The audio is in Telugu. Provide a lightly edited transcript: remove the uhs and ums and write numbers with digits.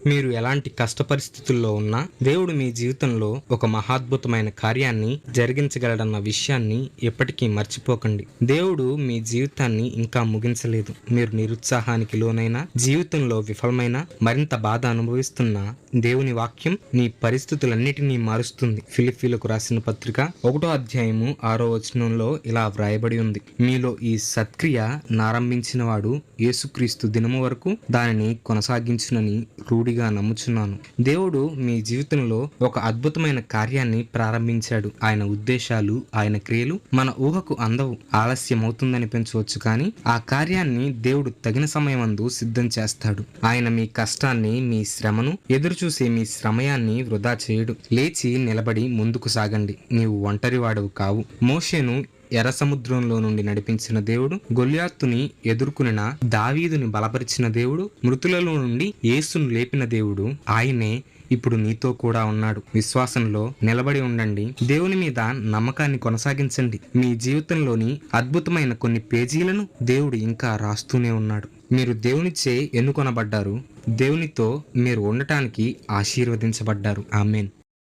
మీరు ఎలాంటి కష్ట పరిస్థితుల్లో ఉన్నా దేవుడు మీ జీవితంలో ఒక మహాద్భుతమైన కార్యాన్ని జరిగించగలడన్న విషయాన్ని ఎప్పటికీ మర్చిపోకండి. దేవుడు మీ జీవితాన్ని ఇంకా ముగించలేదు. మీరు నిరుత్సాహానికి లోనైనా, జీవితంలో విఫలమైన, మరింత బాధ అనుభవిస్తున్న దేవుని వాక్యం మీ పరిస్థితులన్నిటినీ మారుస్తుంది. ఫిలిప్పీలకు రాసిన పత్రిక 1:6 ఇలా వ్రాయబడి ఉంది: మీలో ఈ సత్క్రియ నారంభించిన వాడు యేసుక్రీస్తు దినము వరకు దానిని కొనసాగించునని రూఢిగా నమ్ముచున్నాను. దేవుడు మీ జీవితంలో ఒక అద్భుతమైన కార్యాన్ని ప్రారంభించాడు. ఆయన ఉద్దేశాలు, ఆయన క్రియలు మన ఊహకు అందవు. ఆలస్యమవుతుందనిపించవచ్చు, కానీ ఆ కార్యాన్ని దేవుడు తగిన సమయమందు సిద్ధం చేస్తాడు. ఆయన మీ కష్టాన్ని, మీ శ్రమను, ఎదురుచూసే మీ శ్రమయాన్ని వృధా చేయడు. లేచి నిలబడి ముందుకు సాగండి. నీవు ఒంటరివాడవు కావు. మోషేను ఎర్ర సముద్రంలో నుండి నడిపించిన దేవుడు, గొల్యాతుని ఎదుర్కొనిన దావీదుని బలపరిచిన దేవుడు, మృతులలో నుండి యేసును లేపిన దేవుడు, ఆయనే ఇప్పుడు నీతో కూడా ఉన్నాడు. విశ్వాసంలో నిలబడి ఉండండి. దేవుని మీద నమ్మకాన్ని కొనసాగించండి. మీ జీవితంలోని అద్భుతమైన కొన్ని పేజీలను దేవుడు ఇంకా రాస్తూనే ఉన్నాడు. మీరు దేవునిచే ఎన్నుకొనబడ్డారు. దేవునితో మీరు ఉండటానికి ఆశీర్వదించబడ్డారు. ఆమేన్.